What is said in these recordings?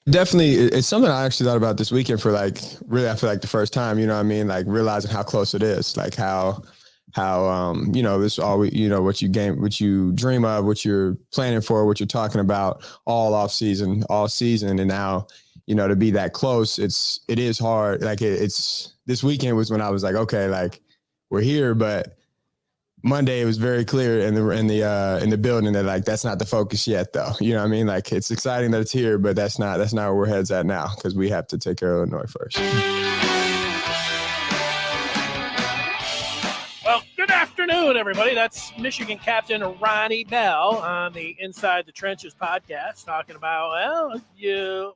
Definitely, it's something I actually thought about this weekend for like really, I feel like the first time. You know what I mean? Like realizing how close it is, like how this all what what you dream of, what you're planning for, what you're talking about all off season, all season, and now to be that close, it is hard. Like it's this weekend was when I was like, okay, like we're here, but Monday it was very clear in the building that like that's not the focus yet though. You know what I mean? Like it's exciting that it's here, but that's not where we're heads at now because we have to take care of Illinois first. Well, good afternoon, everybody. That's Michigan captain Ronnie Bell on the Inside the Trenches podcast, talking about, you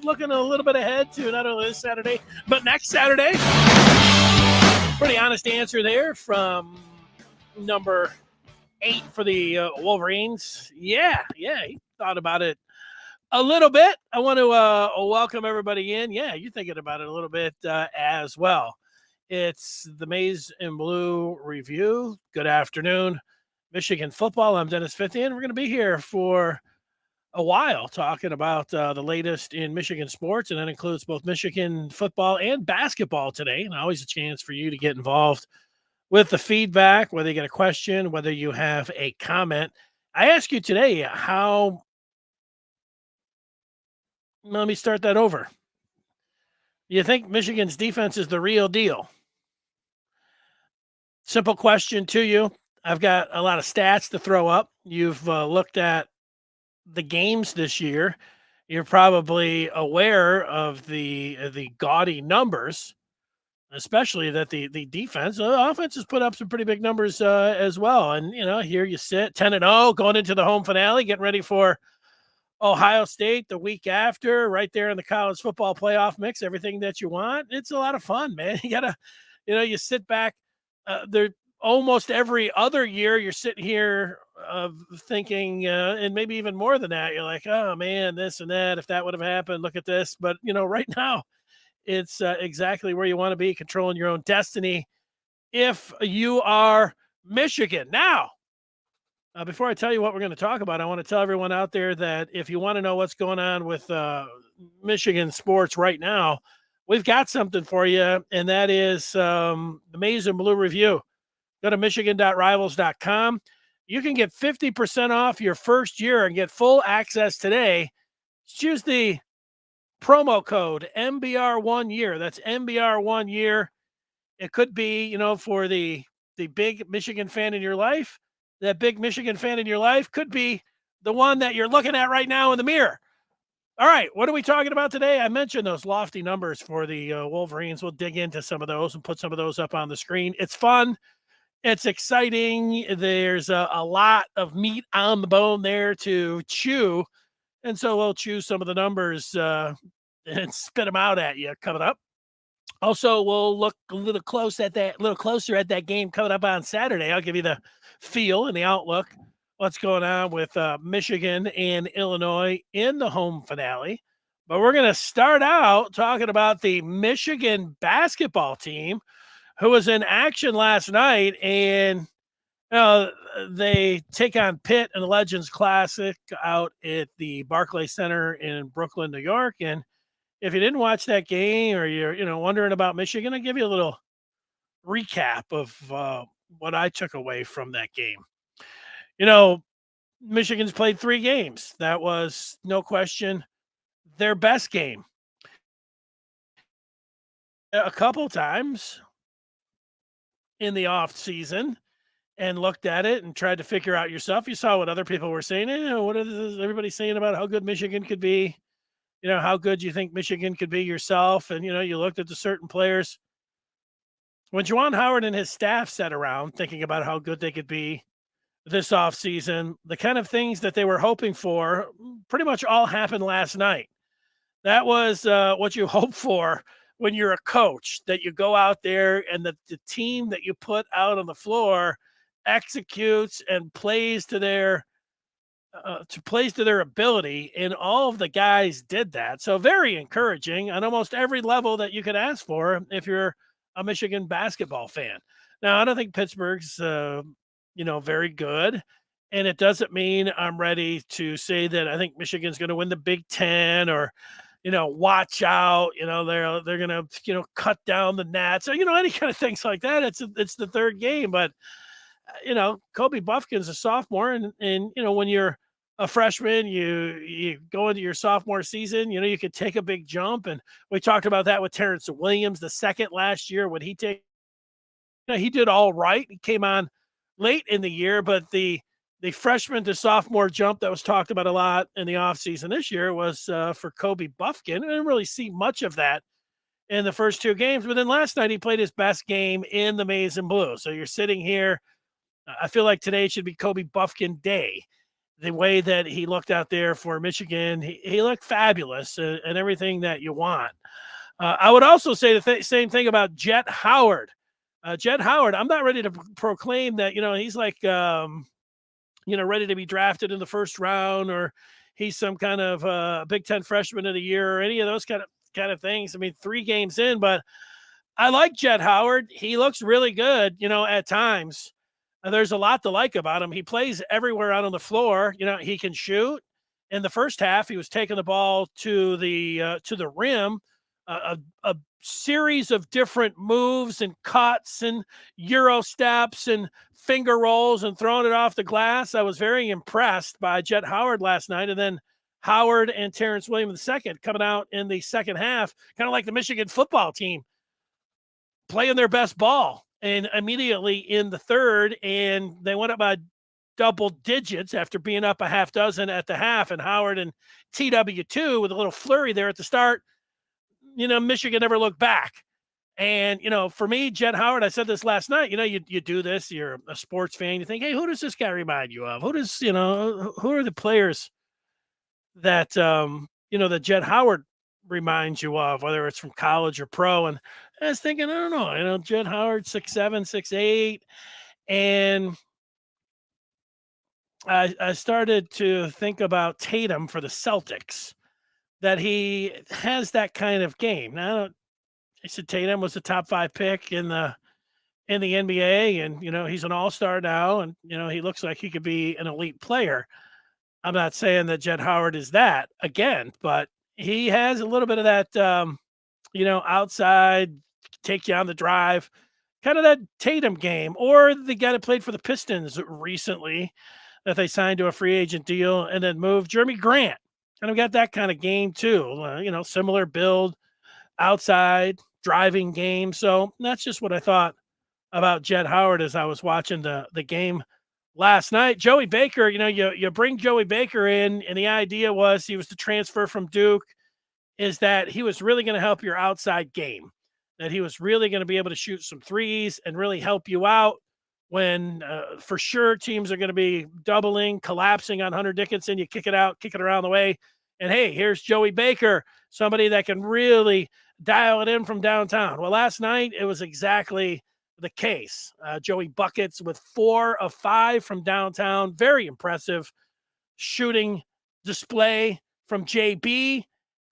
looking a little bit ahead to not only this Saturday, but next Saturday. Pretty honest answer there from number 8 for the Wolverines. Yeah, he thought about it a little bit. I want to welcome everybody in. Yeah, you're thinking about it a little bit as well. It's the Maize and Blue review. Good afternoon, Michigan football. I'm Dennis Fithian. We're going to be here for a while talking about the latest in Michigan sports, and that includes both Michigan football and basketball today. And always a chance for you to get involved with the feedback, whether you get a question, whether you have a comment. I ask you today, let me start that over. You think Michigan's defense is the real deal? Simple question to you. I've got a lot of stats to throw up. You've looked at the games this year. You're probably aware of the gaudy numbers, especially that the defense, the offense has put up some pretty big numbers as well. And, here you sit 10-0 going into the home finale, getting ready for Ohio State the week after, right there in the college football playoff mix, everything that you want. It's a lot of fun, man. You got to, you sit back there almost every other year. You're sitting here thinking, and maybe even more than that, you're like, oh man, this and that, if that would have happened, look at this. But, right now, it's exactly where you want to be, controlling your own destiny if you are Michigan. Now, before I tell you what we're going to talk about, I want to tell everyone out there that if you want to know what's going on with Michigan sports right now, we've got something for you, and that is the Maize and Blue Review. Go to michigan.rivals.com. You can get 50% off your first year and get full access today. Choose the promo code MBR1year. That's MBR1year. It could be, for the big Michigan fan in your life. That big Michigan fan in your life could be the one that you're looking at right now in the mirror. All right, what are we talking about today? I mentioned those lofty numbers for the Wolverines. We'll dig into some of those and put some of those up on the screen. It's fun. It's exciting. There's a lot of meat on the bone there to chew. And so we'll chew some of the numbers and spit them out at you coming up. Also, we'll look a little closer at that game coming up on Saturday. I'll give you the feel and the outlook. What's going on with Michigan and Illinois in the home finale. But we're going to start out talking about the Michigan basketball team who was in action last night, and they take on Pitt in the Legends Classic out at the Barclays Center in Brooklyn, New York. And if you didn't watch that game or you're wondering about Michigan, I'll give you a little recap of what I took away from that game. Michigan's played 3 games. That was, no question, their best game. A couple times in the off season and looked at it and tried to figure out yourself. You saw what other people were saying. What is everybody saying about how good Michigan could be? How good you think Michigan could be yourself. And, you looked at the certain players. When Juwan Howard and his staff sat around thinking about how good they could be this offseason, the kind of things that they were hoping for pretty much all happened last night. That was what you hope for when you're a coach, that you go out there and the team that you put out on the floor executes and plays to their ability, and all of the guys did that. So very encouraging on almost every level that you could ask for if you're a Michigan basketball fan. Now, I don't think Pittsburgh's, very good, and it doesn't mean I'm ready to say that I think Michigan's going to win the Big Ten or watch out, they're gonna, cut down the nets or, any kind of things like that. It's the third game, but Kobe Buffkin's a sophomore, and when you're a freshman, you go into your sophomore season, you could take a big jump, and we talked about that with Terrence Williams the second last year when he did all right. He came on late in the year, but the freshman to sophomore jump that was talked about a lot in the offseason this year was for Kobe Buffkin. I didn't really see much of that in the first two games, but then last night he played his best game in the maize and blue. So you're sitting here. I feel like today should be Kobe Buffkin Day. The way that he looked out there for Michigan, he looked fabulous and everything that you want. I would also say the same thing about Jet Howard. Jet Howard, I'm not ready to proclaim that, he's like, ready to be drafted in the first round, or he's some kind of Big Ten freshman of the year, or any of those kind of things. I mean, 3 games in, but I like Jet Howard. He looks really good, at times. There's a lot to like about him. He plays everywhere out on the floor. He can shoot. In the first half, he was taking the ball to the rim, a series of different moves and cuts and Euro steps and finger rolls and throwing it off the glass. I was very impressed by Jet Howard last night. And then Howard and Terrence Williams II coming out in the second half, kind of like the Michigan football team, playing their best ball. And immediately in the third, and they went up by double digits after being up a half dozen at the half. And Howard and TW2 with a little flurry there at the start. Michigan never looked back. And, for me, Jet Howard, I said this last night, you do this, you're a sports fan, you think, hey, who does this guy remind you of? Who are the players that, that Jet Howard reminds you of, whether it's from college or pro? And I was thinking, I don't know, Jet Howard, 6'7", 6'8", and I started to think about Tatum for the Celtics, that he has that kind of game. Now, I said Tatum was a top 5 pick in the NBA, and he's an all-star now, and he looks like he could be an elite player. I'm not saying that Jet Howard is that again, but he has a little bit of that, outside, take you on the drive, kind of that Tatum game, or the guy that played for the Pistons recently that they signed to a free agent deal and then moved, Jeremy Grant. Kind of got that kind of game too, similar build, outside, driving game. So that's just what I thought about Jet Howard as I was watching the game last night. Joey Baker, you bring Joey Baker in, and the idea was he was to transfer from Duke, is that he was really going to help your outside game, that he was really going to be able to shoot some threes and really help you out when for sure teams are going to be doubling, collapsing on Hunter Dickinson. You kick it out, kick it around the way. And hey, here's Joey Baker, somebody that can really dial it in from downtown. Well, last night it was exactly the case. Joey buckets with 4 of 5 from downtown. Very impressive shooting display from JB.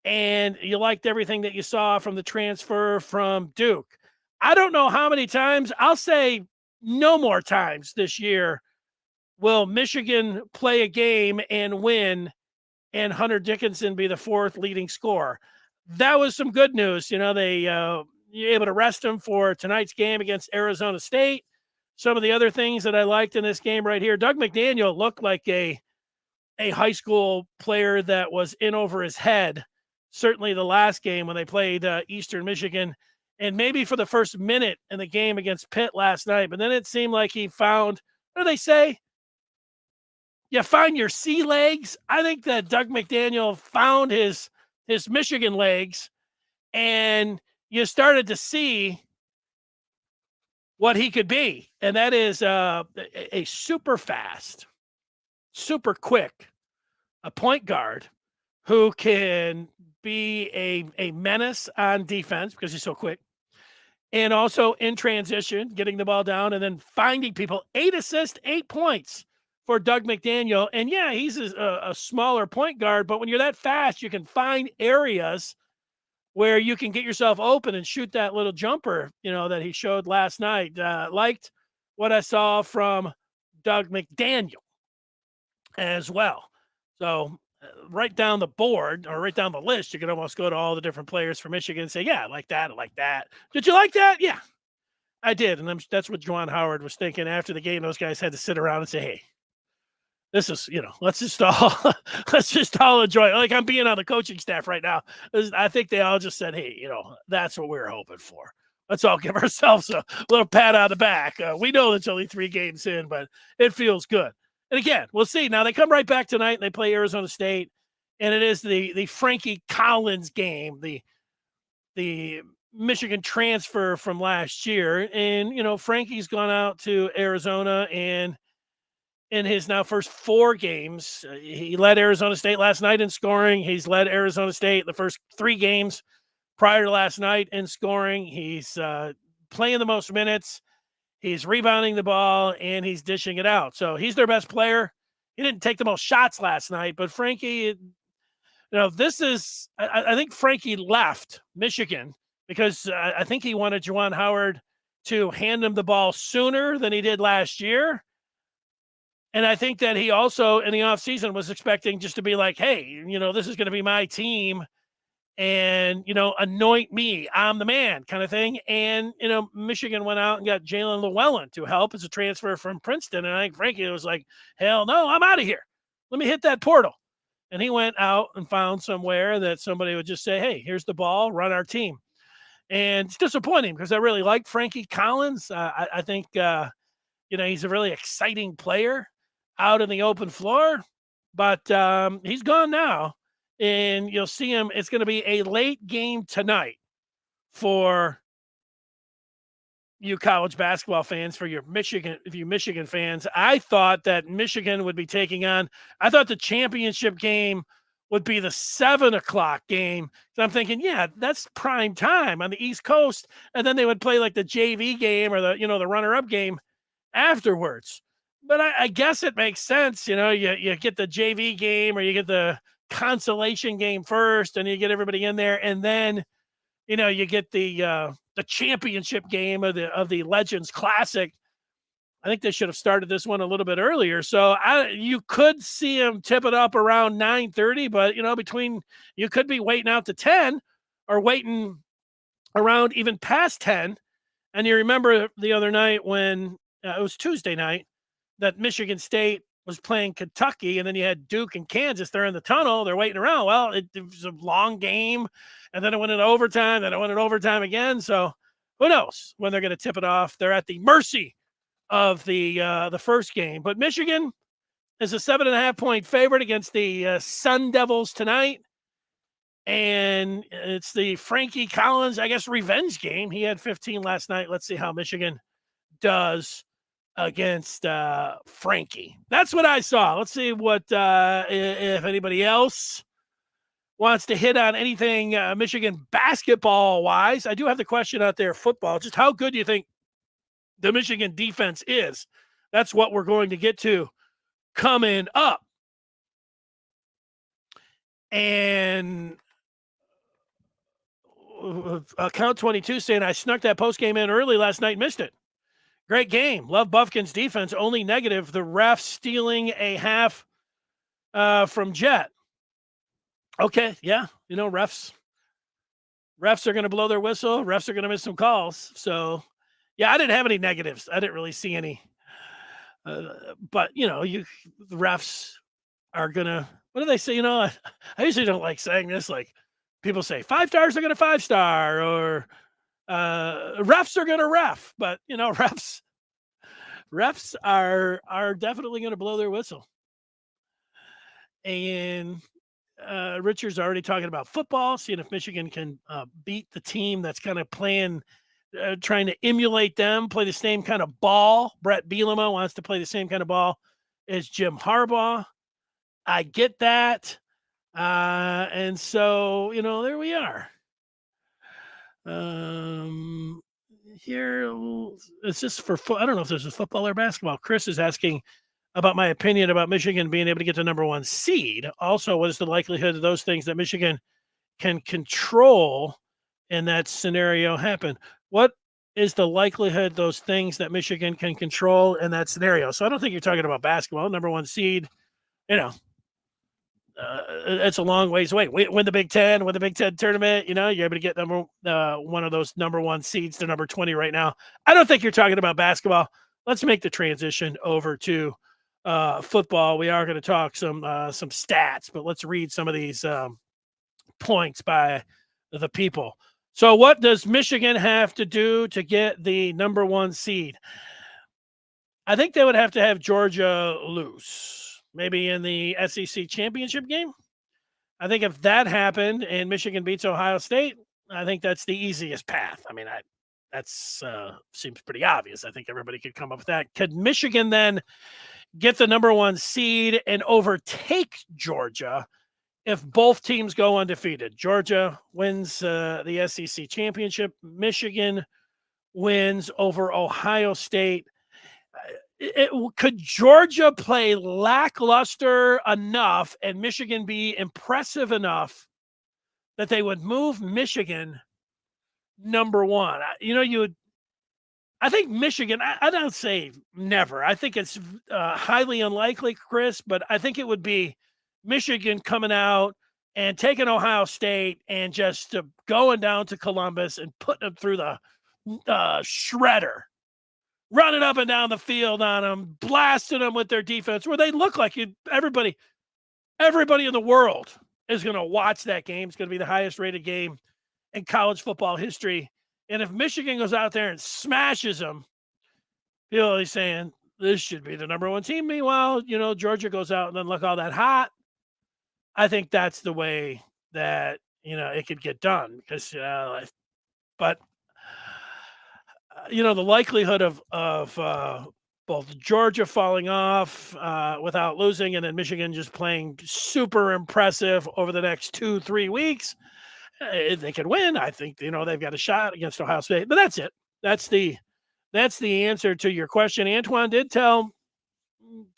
And you liked everything that you saw from the transfer from Duke. I don't know how many times, I'll say no more times this year will Michigan play a game and win and Hunter Dickinson be the 4th leading scorer. That was some good news. You're able to rest him for tonight's game against Arizona State. Some of the other things that I liked in this game right here, Doug McDaniel looked like a high school player that was in over his head. Certainly the last game when they played Eastern Michigan, and maybe for the first minute in the game against Pitt last night. But then it seemed like he found, what do they say? You find your sea legs. I think that Doug McDaniel found his Michigan legs, and you started to see what he could be. And that is a super fast, super quick, a point guard who can be a menace on defense because he's so quick. And also in transition, getting the ball down and then finding people. 8 assists, 8 points for Doug McDaniel. And yeah, he's a smaller point guard, but when you're that fast, you can find areas where you can get yourself open and shoot that little jumper, that he showed last night. Liked what I saw from Doug McDaniel as well. So right down the board or right down the list, you could almost go to all the different players for Michigan and say, yeah, I like that. I like that. Did you like that? Yeah, I did. And that's what Juwan Howard was thinking after the game. Those guys had to sit around and say, hey, this is, let's just all let's just all enjoy it. Like I'm being on the coaching staff right now. I think they all just said, hey, that's what we were hoping for. Let's all give ourselves a little pat on the back. We know it's only 3 games in, but it feels good. And again, we'll see. Now they come right back tonight and they play Arizona State, and it is the Frankie Collins game, the Michigan transfer from last year. And Frankie's gone out to Arizona, and in his now first 4 games, he led Arizona State last night in scoring. He's led Arizona State the first 3 games prior to last night in scoring. He's playing the most minutes. He's rebounding the ball, and he's dishing it out. So he's their best player. He didn't take the most shots last night, but Frankie, this is – I think Frankie left Michigan because I think he wanted Juwan Howard to hand him the ball sooner than he did last year. And I think that he also in the offseason was expecting just to be like, hey, this is going to be my team and, anoint me. I'm the man kind of thing. And, Michigan went out and got Jalen Llewellyn to help as a transfer from Princeton. And I think Frankie was like, hell no, I'm out of here. Let me hit that portal. And he went out and found somewhere that somebody would just say, hey, here's the ball, run our team. And it's disappointing because I really like Frankie Collins. I think, he's a really exciting player out in the open floor, but he's gone now, and you'll see him. It's going to be a late game tonight for you college basketball fans, for you Michigan fans. I thought that Michigan would be taking on, I thought the championship game would be the 7:00 game. So I'm thinking, yeah, that's prime time on the East Coast. And then they would play like the JV game or the runner-up game afterwards. But I guess it makes sense. You get the JV game or you get the consolation game first and you get everybody in there. And then, you get the championship game of the Legends Classic. I think they should have started this one a little bit earlier. So you could see them tip it up around 9:30, but you could be waiting out to 10 or waiting around even past 10. And you remember the other night when it was Tuesday night that Michigan State was playing Kentucky, and then you had Duke and Kansas. They're in the tunnel. They're waiting around. Well, it was a long game, and then it went into overtime. Then it went into overtime again. So who knows when they're going to tip it off? They're at the mercy of the first game. But Michigan is a 7.5-point favorite against the Sun Devils tonight. And it's the Frankie Collins, I guess, revenge game. He had 15 last night. Let's see how Michigan does against Frankie. That's what I saw. Let's see what if anybody else wants to hit on anything Michigan basketball wise. I do have the question out there, football. Just how good do you think the Michigan defense is? That's what we're going to get to coming up. And Count 22 saying I snuck that post game in early last night, missed it. Great game. Love Buffkin's defense. Only negative, the ref stealing a half from Jet. Okay, yeah. Refs are going to blow their whistle. Refs are going to miss some calls. So, yeah, I didn't have any negatives. I didn't really see any. But, the refs are going to, what do they say? I usually don't like saying this. Like people say 5 stars are going to 5-star or refs are going to ref. But, refs are definitely going to blow their whistle. And Richard's already talking about football, seeing if Michigan can beat the team that's kind of playing, trying to emulate them, play the same kind of ball. Brett Bielema wants to play the same kind of ball as Jim Harbaugh. I get that. And so, there we are. Here, it's just for I don't know if this is football or basketball. Chris is asking about my opinion about Michigan being able to get the number 1 seed. Also, what is the likelihood of those things that Michigan can control in that scenario happen? What is the likelihood those things that Michigan can control in that scenario? So I don't think you're talking about basketball. Number 1 seed, it's a long ways away. Win the Big Ten, win the Big Ten tournament. You're able to get one of those number 1 seeds to number 20 right now. I don't think you're talking about basketball. Let's make the transition over to football. We are going to talk some stats, but let's read some of these points by the people. So, what does Michigan have to do to get the number 1 seed? I think they would have to have Georgia lose, maybe in the SEC championship game. I think if that happened and Michigan beats Ohio State, I think that's the easiest path. I mean, that's seems pretty obvious. I think everybody could come up with that. Could Michigan then get the number 1 seed and overtake Georgia if both teams go undefeated? Georgia wins the SEC championship. Michigan wins over Ohio State. Could Georgia play lackluster enough and Michigan be impressive enough that they would move Michigan number 1? I think Michigan, I don't say never. I think it's highly unlikely, Chris, but I think it would be Michigan coming out and taking Ohio State and just going down to Columbus and putting them through the shredder. Running up and down the field on them, blasting them with their defense, where they look like everybody in the world is going to watch that game. It's going to be the highest rated game in college football history. And if Michigan goes out there and smashes them, people are saying this should be the number 1 team. Meanwhile, Georgia goes out and doesn't look all that hot. I think that's the way that, it could get done because, but the likelihood of both Georgia falling off without losing and then Michigan just playing super impressive over the next 2-3 weeks, they could win. I think, they've got a shot against Ohio State, but that's it. That's the answer to your question. Antoine did tell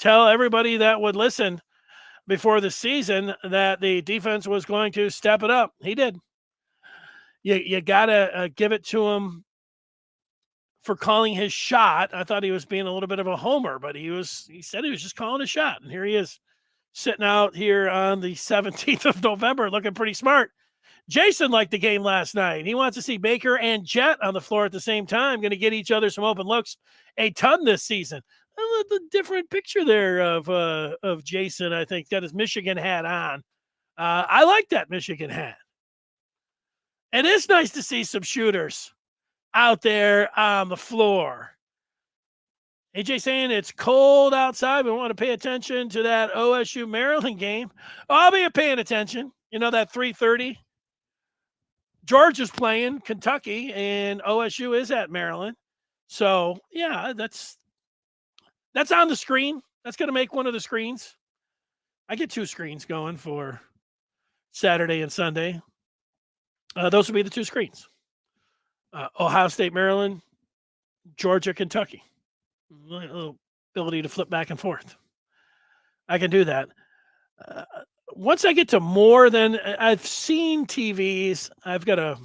everybody that would listen before the season that the defense was going to step it up. He did. You got to give it to him for calling his shot. I thought he was being a little bit of a homer, but he said he was just calling a shot. And here he is sitting out here on the 17th of November looking pretty smart. Jason liked the game last night. He wants to see Baker and Jet on the floor at the same time, going to get each other some open looks a ton this season. I love the different picture there of Jason, I think, got his Michigan hat on. I like that Michigan hat. It is nice to see some shooters out there on the floor. AJ saying it's cold outside. We want to pay attention to that OSU Maryland game. I'll be paying attention. That 3:30. Georgia's playing Kentucky and OSU is at Maryland. So yeah, that's on the screen. That's going to make one of the screens. I get 2 screens going for Saturday and Sunday. Those will be the 2 screens. Ohio State, Maryland, Georgia, Kentucky. A little ability to flip back and forth. I can do that. Once I get to more than I've seen TVs, I've got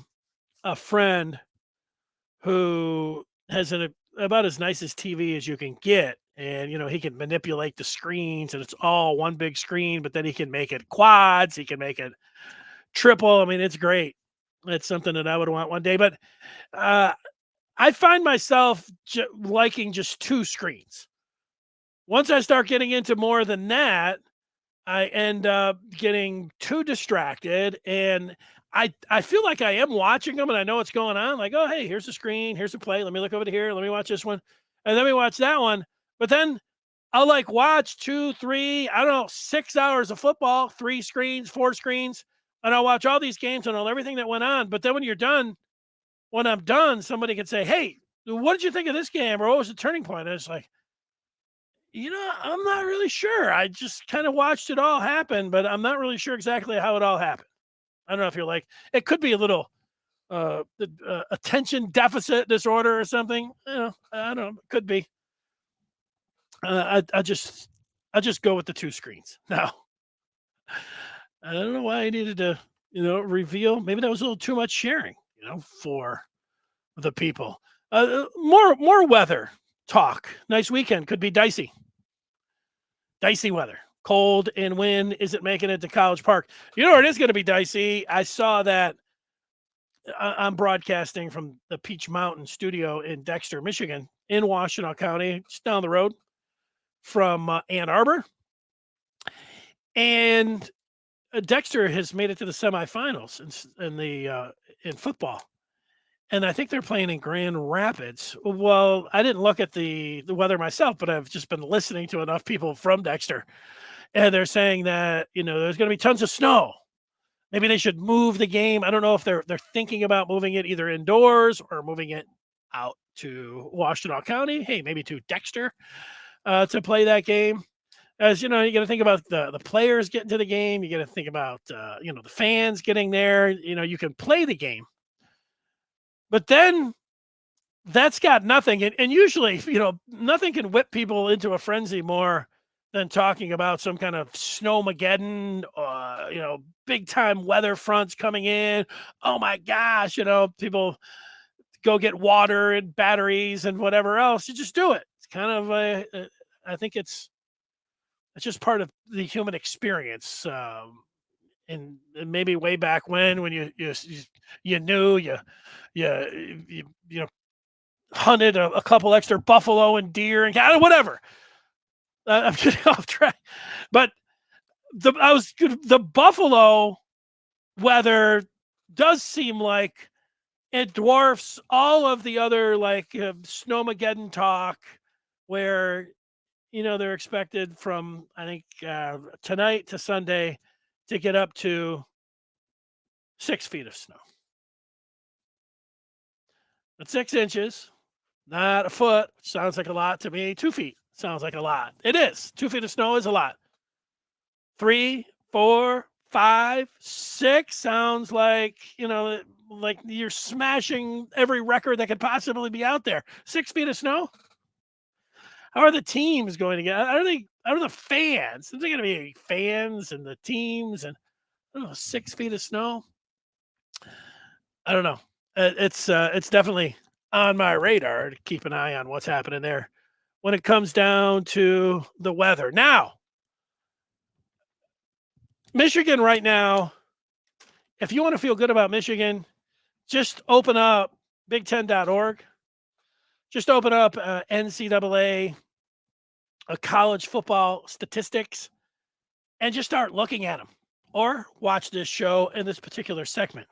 a friend who has about as nice as TV as you can get. And, he can manipulate the screens and it's all one big screen, but then he can make it quads. He can make it triple. I mean, it's great. It's something that I would want one day, but I find myself liking just 2 screens. Once I start getting into more than that, I end up getting too distracted and I feel like I am watching them and I know what's going on. Like, oh, hey, here's the screen. Here's the play. Let me look over to here. Let me watch this one. And then we watch that one. But then I'll watch 2, 3, 6 hours of football, 3 screens, 4 screens. And I'll watch all these games and all everything that went on. But then when I'm done, somebody can say, hey, what did you think of this game? Or what was the turning point? And it's like, I'm not really sure. I just kind of watched it all happen, but I'm not really sure exactly how it all happened. I don't know if you're it could be a little attention deficit disorder or something. I don't know. It could be. I just go with the 2 screens now. I don't know why I needed to, reveal. Maybe that was a little too much sharing, for the people. More weather talk. Nice weekend. Could be dicey. Dicey weather. cold and wind isn't making it to College Park. You know where it is going to be dicey? I saw that I'm broadcasting from the Peach Mountain studio in Dexter, Michigan, in Washtenaw County, just down the road from Ann Arbor. And Dexter has made it to the semifinals in football. And I think they're playing in Grand Rapids. Well, I didn't look at the weather myself, but I've just been listening to enough people from Dexter. And they're saying that, there's going to be tons of snow. Maybe they should move the game. I don't know if they're thinking about moving it either indoors or moving it out to Washtenaw County. Hey, maybe to Dexter to play that game. As you got to think about the players getting to the game. You got to think about the fans getting there. You can play the game, but then that's got nothing. And usually, nothing can whip people into a frenzy more than talking about some kind of snowmageddon, big time weather fronts coming in. Oh my gosh, people go get water and batteries and whatever else. You just do it. It's kind of I think it's just part of the human experience. And maybe way back when you knew you hunted a couple extra buffalo and deer and whatever. I'm getting off track, but the buffalo weather does seem like it dwarfs all of the other snowmageddon talk, where they're expected from I think tonight to Sunday to get up to 6 feet of snow. That's 6 inches, not a foot. Sounds like a lot to me. 2 feet sounds like a lot. It is. 2 feet of snow is a lot. 3, 4, 5, 6 sounds like, like you're smashing every record that could possibly be out there. 6 feet of snow? How are the teams going to get? Are the fans? Is there going to be fans and the teams and 6 feet of snow? I don't know. It's definitely on my radar to keep an eye on what's happening there when it comes down to the weather. Now, Michigan right now, if you want to feel good about Michigan, just open up big10.org. Just open up NCAA college football statistics and just start looking at them, or watch this show in this particular segment.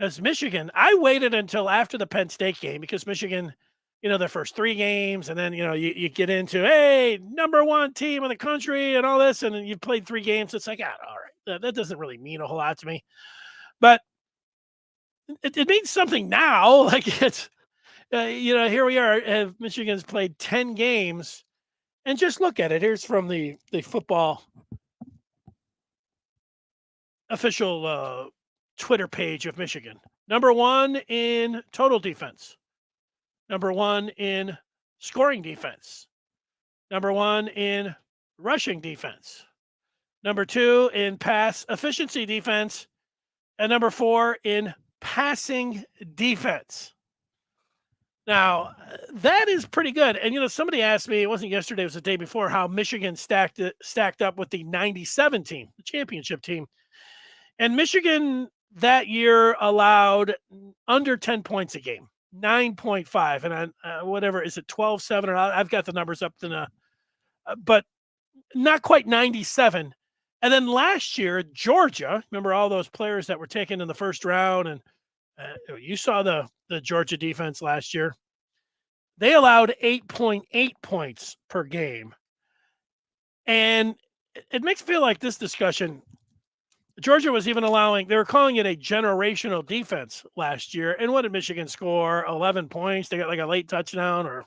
As Michigan, I waited until after the Penn State game because Michigan, their first 3 games, and then, you get into, hey, number 1 team in the country and all this, and then you played 3 games. It's like, all right, that doesn't really mean a whole lot to me. But it means something now. Like it's, here we are. Michigan's played 10 games, and just look at it. Here's from the football official Twitter page of Michigan. Number 1 in total defense. Number 1 in scoring defense. Number 1 in rushing defense. Number 2 in pass efficiency defense. And number 4 in passing defense. Now, that is pretty good. And, somebody asked me, it wasn't yesterday, it was the day before, how Michigan stacked up with the 97 team, the championship team. And Michigan that year allowed under 10 points a game, 9.5. And whatever, is it 12-7? Or I've got the numbers up, but not quite 97. And then last year, Georgia, remember all those players that were taken in the first round, and you saw the Georgia defense last year. They allowed 8.8 points per game. And it makes me feel like this discussion, Georgia was even they were calling it a generational defense last year. And what did Michigan score? 11 points. They got like a late touchdown, or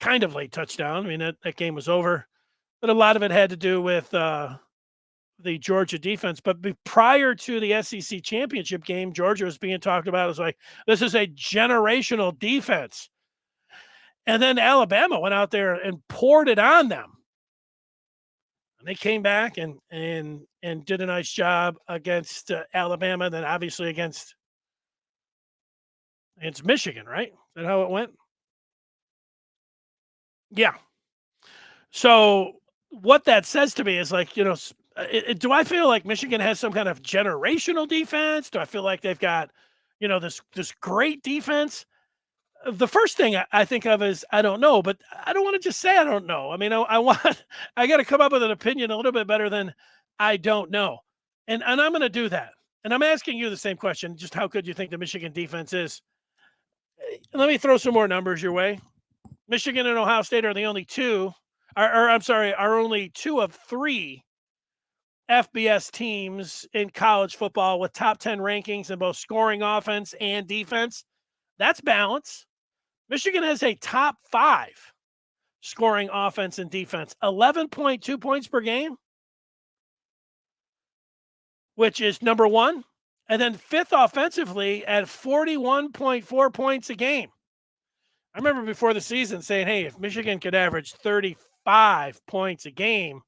kind of late touchdown. I mean, that game was over. But a lot of it had to do with the Georgia defense. But prior to the SEC championship game, Georgia was being talked about as like, this is a generational defense. And then Alabama went out there and poured it on them. And they came back and did a nice job against Alabama, and then obviously against Michigan, right? Is that how it went? Yeah. So what that says to me is like, do I feel like Michigan has some kind of generational defense? Do I feel like they've got, this great defense? The first thing I think of is I don't know, but I don't want to just say I don't know. I mean, I want I got to come up with an opinion a little bit better than I don't know, and I'm going to do that. And I'm asking you the same question: just how good you think the Michigan defense is? Let me throw some more numbers your way. Michigan and Ohio State are the only two, or I'm sorry, are only two of three FBS teams in college football with top 10 rankings in both scoring offense and defense. That's balance. Michigan has a top 5 scoring offense and defense, 11.2 points per game, which is number 1, and then 5th offensively at 41.4 points a game. I remember before the season saying, hey, if Michigan could average 35 points a game,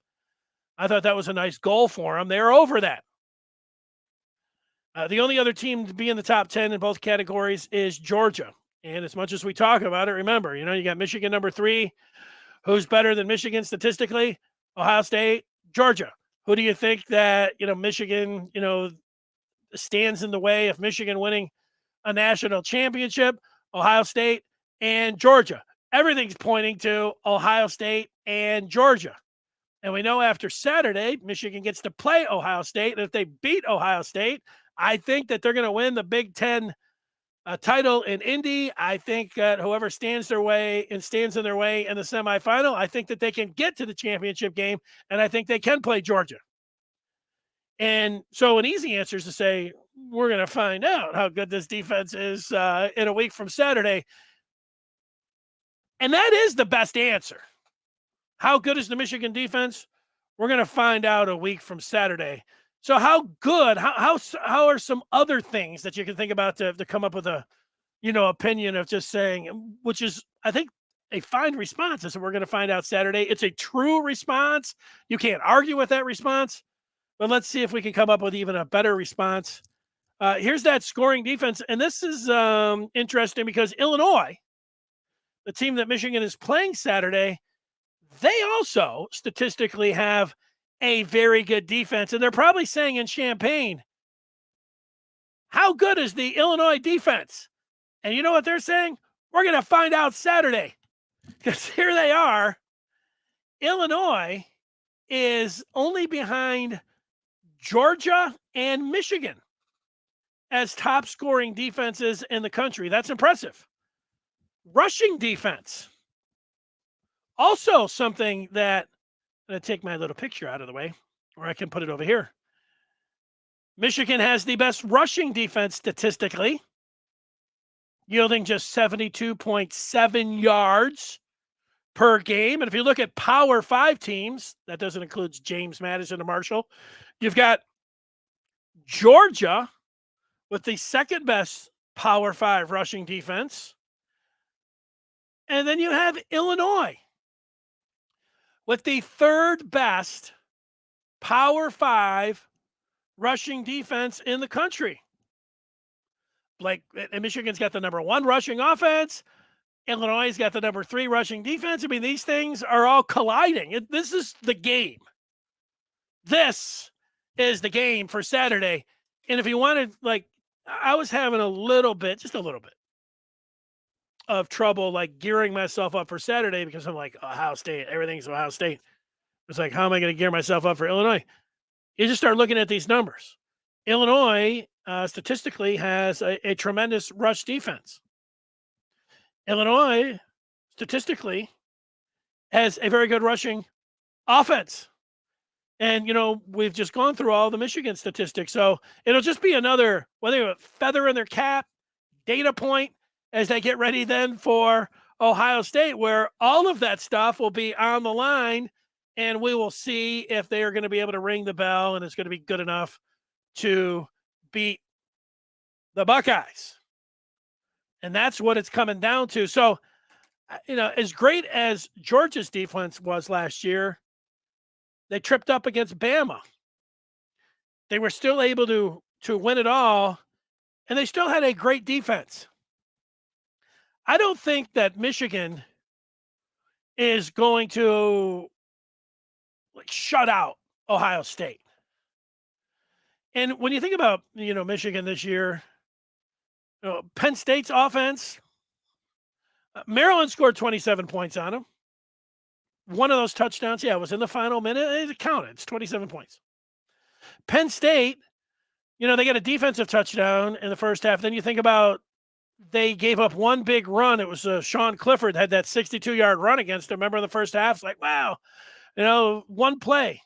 I thought that was a nice goal for them. They're over that. The only other team to be in the top 10 in both categories is Georgia. And as much as we talk about it, remember, you got Michigan number 3. Who's better than Michigan statistically? Ohio State, Georgia. Who do you think that, Michigan, stands in the way of Michigan winning a national championship? Ohio State and Georgia. Everything's pointing to Ohio State and Georgia. And we know after Saturday, Michigan gets to play Ohio State. And if they beat Ohio State, I think that they're going to win the Big Ten title in Indy. I think whoever stands in their way in the semifinal, I think that they can get to the championship game, and I think they can play Georgia. And so an easy answer is to say, we're going to find out how good this defense is in a week from Saturday. And that is the best answer. How good is the Michigan defense? We're going to find out a week from Saturday. So how good, how are some other things that you can think about to come up with a, opinion of just saying, which is, I think, a fine response is we're going to find out Saturday. It's a true response. You can't argue with that response, but let's see if we can come up with even a better response. Here's that scoring defense. And this is interesting because Illinois, the team that Michigan is playing Saturday, they also statistically have a very good defense. And they're probably saying in Champaign, how good is the Illinois defense? And you know what they're saying? We're going to find out Saturday. Because here they are. Illinois is only behind Georgia and Michigan as top scoring defenses in the country. That's impressive. Rushing defense. Also something that, I'm going to take my little picture out of the way, or I can put it over here. Michigan has the best rushing defense statistically, yielding just 72.7 yards per game. And if you look at Power 5 teams, that doesn't include James Madison or Marshall, you've got Georgia with the second best Power 5 rushing defense. And then you have Illinois with the third best Power 5 rushing defense in the country. And Michigan's got the number 1 rushing offense. Illinois' got the number 3 rushing defense. I mean, these things are all colliding. This is the game. This is the game for Saturday. And if you wanted, I was having just a little bit of trouble, gearing myself up for Saturday because I'm like, Ohio State, everything's Ohio State. It's like, how am I going to gear myself up for Illinois? You just start looking at these numbers. Illinois statistically has a tremendous rush defense. Illinois statistically has a very good rushing offense. And, we've just gone through all the Michigan statistics. So it'll just be another, whether a feather in their cap, data point as they get ready then for Ohio State, where all of that stuff will be on the line. And we will see if they are going to be able to ring the bell and it's going to be good enough to beat the Buckeyes. And that's what it's coming down to. So, as great as Georgia's defense was last year, they tripped up against Bama. They were still able to win it all, and they still had a great defense. I don't think that Michigan is going to like shut out Ohio State. And when you think about, Michigan this year, Penn State's offense, Maryland scored 27 points on them. One of those touchdowns, was in the final minute. It counted. It's 27 points. Penn State, they got a defensive touchdown in the first half. Then you think about they gave up one big run. It was Sean Clifford had that 62-yard run against them. Remember in the first half? It's like, wow, one play,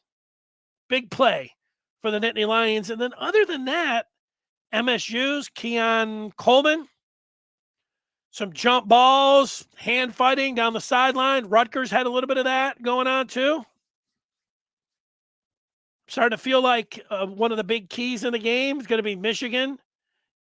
big play for the Nittany Lions. And then other than that, MSU's Keon Coleman, some jump balls, hand fighting down the sideline. Rutgers had a little bit of that going on too. Starting to feel like one of the big keys in the game is going to be Michigan.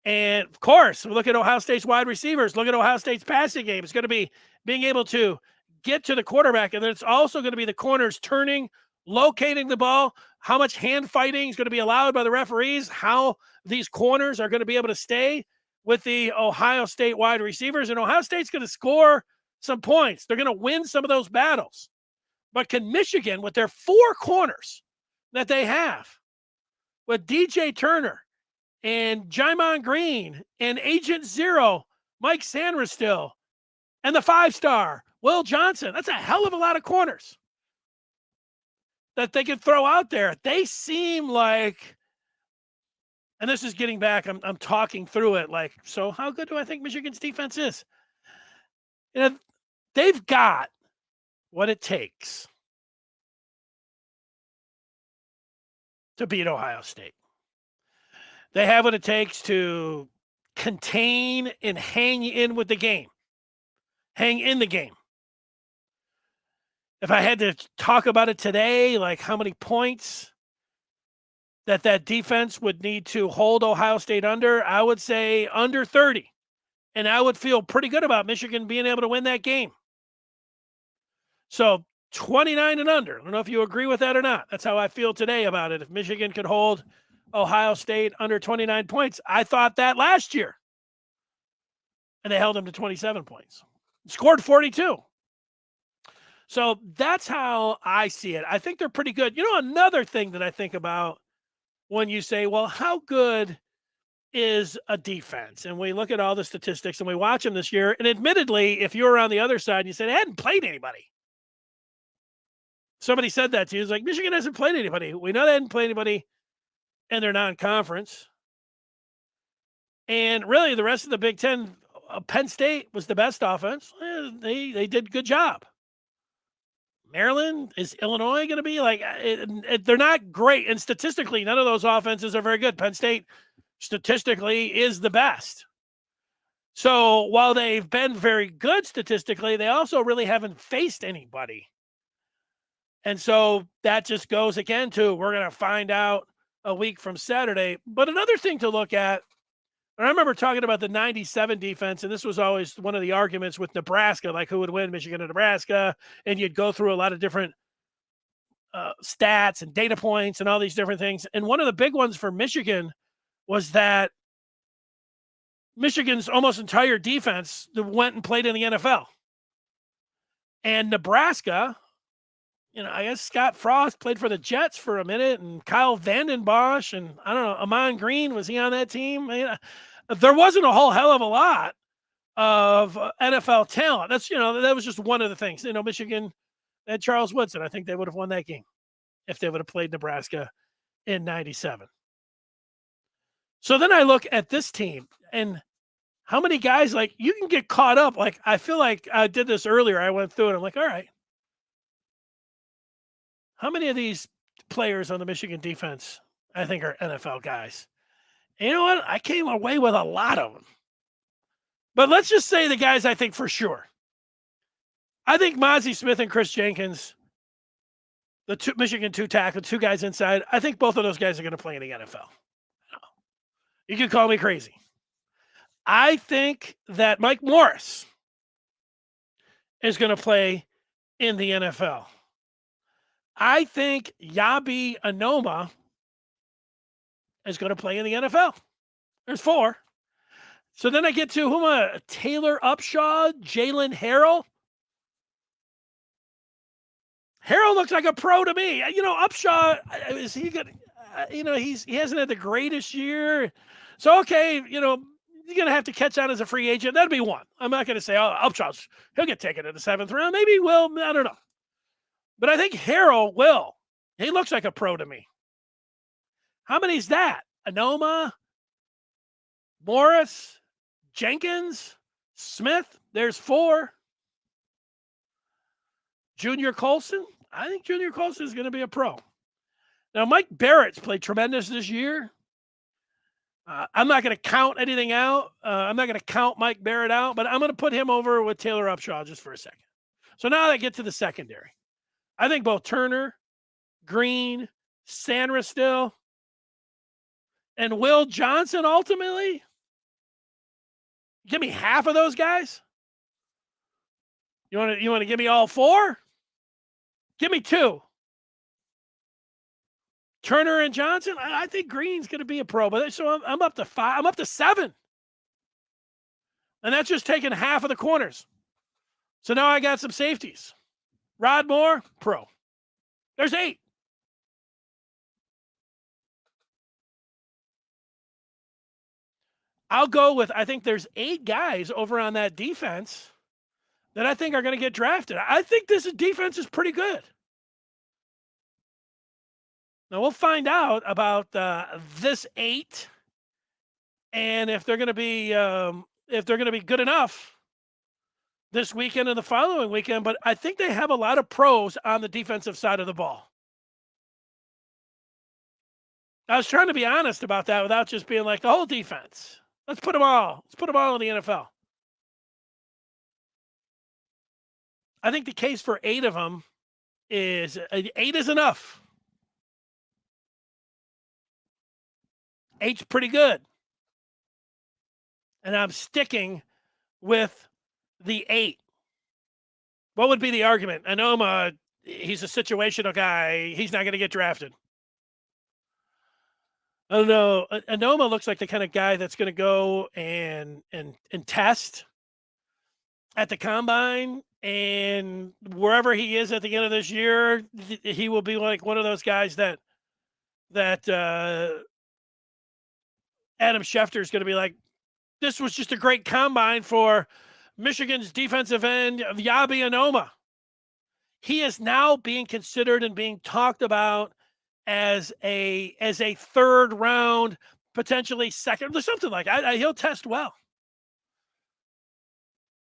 And, of course, look at Ohio State's wide receivers. Look at Ohio State's passing game. It's going to be being able to get to the quarterback. And then it's also going to be the corners turning, locating the ball, how much hand fighting is going to be allowed by the referees, how these corners are going to be able to stay with the Ohio State wide receivers. And Ohio State's going to score some points. They're going to win some of those battles. But can Michigan, with their four corners that they have, with DJ Turner and Jaimon Green and Agent Zero, Mike Sanderstill, and the 5-star, Will Johnson, that's a hell of a lot of corners that they could throw out there. They seem like, and this is getting back, I'm talking through it, like, so how good do I think Michigan's defense is? They've got what it takes to beat Ohio State. They have what it takes to contain and hang in with the game. Hang in the game. If I had to talk about it today, like how many points that defense would need to hold Ohio State under, I would say under 30. And I would feel pretty good about Michigan being able to win that game. So 29 and under. I don't know if you agree with that or not. That's how I feel today about it. If Michigan could hold Ohio State under 29 points, I thought that last year. And they held them to 27 points. Scored 42. So that's how I see it. I think they're pretty good. Another thing that I think about when you say, well, how good is a defense? And we look at all the statistics and we watch them this year. And admittedly, if you were on the other side and you said, they hadn't played anybody. Somebody said that to you. It's like, Michigan hasn't played anybody. We know they hadn't played anybody in their non-conference. And really, the rest of the Big Ten, Penn State was the best offense. They did a good job. Maryland, is Illinois going to be like, they're not great. And statistically, none of those offenses are very good. Penn State statistically is the best. So while they've been very good statistically, they also really haven't faced anybody. And so that just goes again to, we're going to find out a week from Saturday. But another thing to look at, and I remember talking about the 97 defense, and this was always one of the arguments with Nebraska, like who would win, Michigan or Nebraska, and you'd go through a lot of different stats and data points and all these different things. And one of the big ones for Michigan was that Michigan's almost entire defense went and played in the NFL. And Nebraska, I guess Scott Frost played for the Jets for a minute, and Kyle Vanden Bosch, and I don't know, Amon Green, was he on that team? There wasn't a whole hell of a lot of NFL talent. That's, that was just one of the things. Michigan had Charles Woodson. I think they would have won that game if they would have played Nebraska in 97. So then I look at this team and how many guys, like, you can get caught up. Like, I feel like I did this earlier. I went through it. I'm like, all right, how many of these players on the Michigan defense I think are NFL guys? And you know what? I came away with a lot of them. But let's just say the guys I think for sure. I think Mozzie Smith and Chris Jenkins, the two Michigan tackle, two guys inside, I think both of those guys are going to play in the NFL. You can call me crazy. I think that Mike Morris is going to play in the NFL. I think Yabi Anoma is going to play in the NFL. There's 4. So then I get to Taylor Upshaw, Jalen Harrell. Harrell looks like a pro to me. Upshaw, is he good? He hasn't had the greatest year. So, okay, you're going to have to catch on as a free agent. That'd be one. I'm not going to say, Upshaw's, he'll get taken in the 7th round. Maybe he will. I don't know. But I think Harrell will. He looks like a pro to me. How many is that? Anoma, Morris, Jenkins, Smith. There's 4. Junior Colson. I think Junior Colson is going to be a pro. Now, Mike Barrett's played tremendous this year. I'm not going to count anything out. I'm not going to count Mike Barrett out, but I'm going to put him over with Taylor Upshaw just for a second. So now I get to the secondary. I think both Turner, Green, Sandra still, and Will Johnson ultimately. Give me half of those guys. You want to give me all 4? Give me 2. Turner and Johnson. I think Green's going to be a pro, but so I'm up to 5. I'm up to 7, and that's just taking half of the corners. So now I got some safeties. Rod Moore, pro. There's 8. I'll go with, I think there's 8 guys over on that defense that I think are going to get drafted. I think this defense is pretty good. Now we'll find out about this 8, and if they're going to be good enough this weekend and the following weekend. But I think they have a lot of pros on the defensive side of the ball. I was trying to be honest about that without just being like the whole defense. Let's put them all in the NFL. I think the case for 8 of them is 8 is enough. 8's pretty good. And I'm sticking with the 8. What would be the argument? Anoma, he's a situational guy. He's not going to get drafted. I don't know. Anoma looks like the kind of guy that's going to go and test at the combine, and wherever he is at the end of this year, he will be like one of those guys that Adam Schefter is going to be like, this was just a great combine for Michigan's defensive end, Yabi Anoma. He is now being considered and being talked about as a 3rd round, potentially 2nd, or something like that. He'll test well.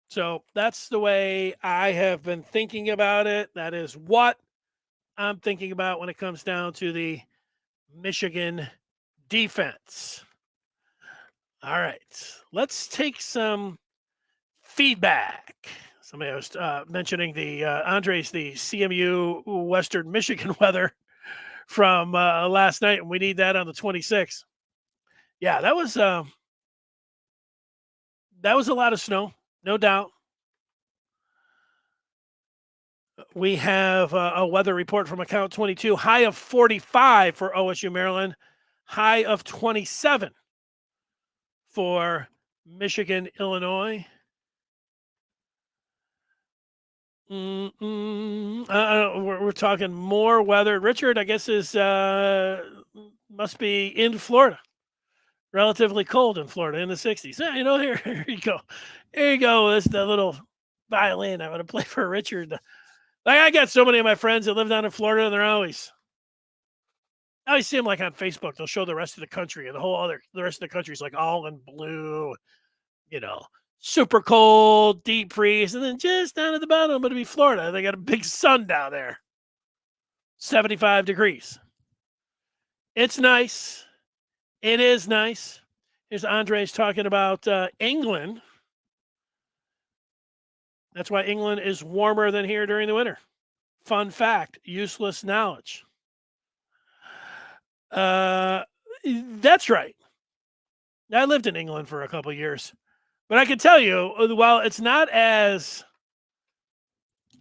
So that's the way I have been thinking about it. That is what I'm thinking about when it comes down to the Michigan defense. All right, let's take some feedback. Somebody was mentioning the Andres, the CMU Western Michigan weather from last night, and we need that on the 26th. Yeah, that was a lot of snow, no doubt. We have a weather report from Account 22. High of 45 for OSU Maryland. High of 27 for Michigan, Illinois. We're talking more weather. Richard, I guess, must be in Florida. Relatively cold in Florida in the 60s. Here you go. There you go. That's the little violin I'm going to play for Richard. Like, I got so many of my friends that live down in Florida, and I always see them like on Facebook. They'll show the rest of the country, and the rest of the country is like all in blue, super cold, deep freeze, and then just down at the bottom, it'll be Florida. They got a big sun down there, 75 degrees. It's nice. It is nice. Here's Andres talking about England. That's why England is warmer than here during the winter. Fun fact, useless knowledge. That's right. I lived in England for a couple of years. But I can tell you, while it's not as,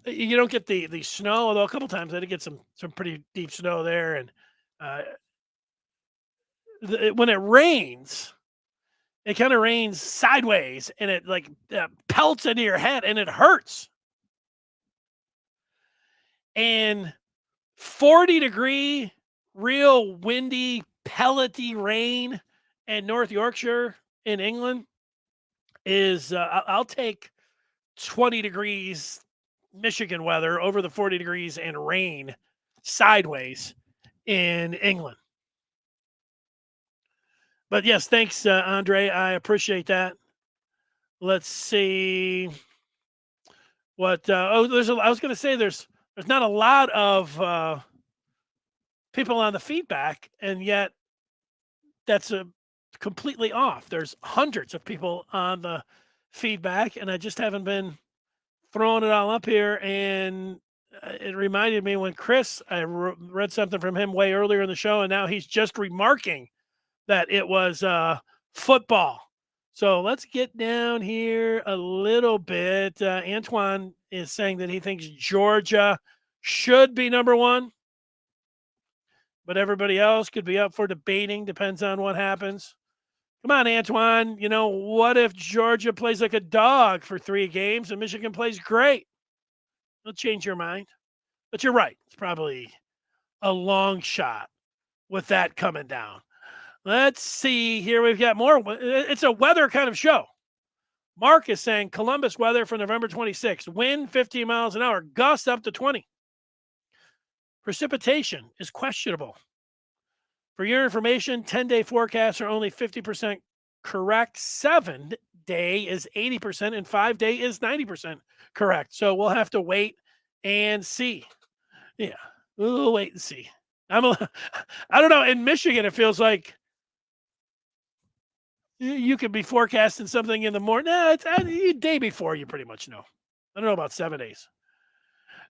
you don't get the snow, although a couple times I did get some pretty deep snow there. And when it rains, it kind of rains sideways, and it like pelts into your head, and it hurts. and 40-degree, real windy, pellety rain in North Yorkshire in England is I'll take 20 degrees Michigan weather over the 40 degrees and rain sideways in England. But yes, thanks, Andre. I appreciate that. Let's see what. There's. I was going to say there's not a lot of people on the feedback, and yet that's completely off. There's hundreds of people on the feedback, and I just haven't been throwing it all up here. And it reminded me when Chris, I read something from him way earlier in the show, and now he's just remarking that it was football. So let's get down here a little bit. Antoine is saying that he thinks Georgia should be number one, but everybody else could be up for debating. Depends on what happens. Come on, Antoine. What if Georgia plays like a dog for 3 games and Michigan plays great? It'll change your mind. But you're right. It's probably a long shot with that coming down. Let's see here. We've got more. It's a weather kind of show. Mark is saying Columbus weather for November 26th. Wind 15 miles an hour. Gusts up to 20. Precipitation is questionable. For your information, 10-day forecasts are only 50% correct. 7-day is 80%, and 5-day is 90% correct. So we'll have to wait and see. Yeah, we'll wait and see. I don't know. In Michigan, it feels like you could be forecasting something in the morning. Nah, it's the day before. You pretty much know. I don't know about 7 days.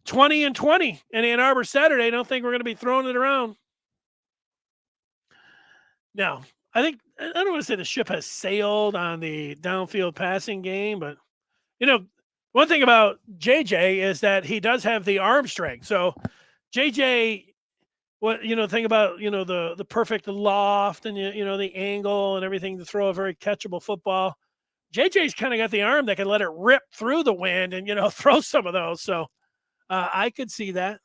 20 and 20 in Ann Arbor Saturday. I don't think we're going to be throwing it around. Now, I don't want to say the ship has sailed on the downfield passing game, but one thing about JJ is that he does have the arm strength. So JJ, think about the perfect loft and the angle and everything to throw a very catchable football. JJ's kind of got the arm that can let it rip through the wind and throw some of those. So I could see that.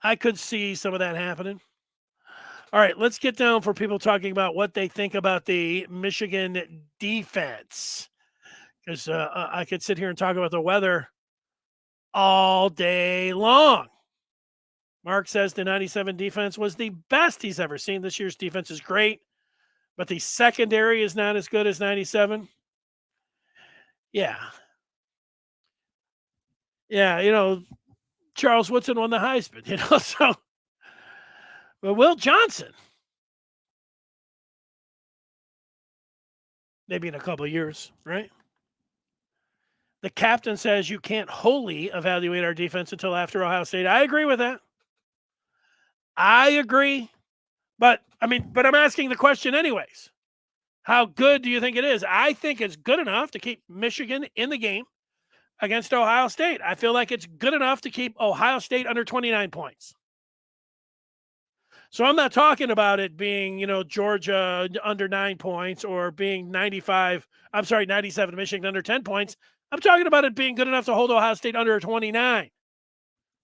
I could see some of that happening. All right, let's get down for people talking about what they think about the Michigan defense. Because I could sit here and talk about the weather all day long. Mark says the 97 defense was the best he's ever seen. This year's defense is great, but the secondary is not as good as 97. Yeah. Yeah, Charles Woodson won the Heisman, so. But Will Johnson, maybe in a couple of years, right? The captain says you can't wholly evaluate our defense until after Ohio State. I agree with that. I agree. But I'm asking the question anyways. How good do you think it is? I think it's good enough to keep Michigan in the game against Ohio State. I feel like it's good enough to keep Ohio State under 29 points. So I'm not talking about it being, Georgia under 9 points or being 97 Michigan under 10 points. I'm talking about it being good enough to hold Ohio State under 29.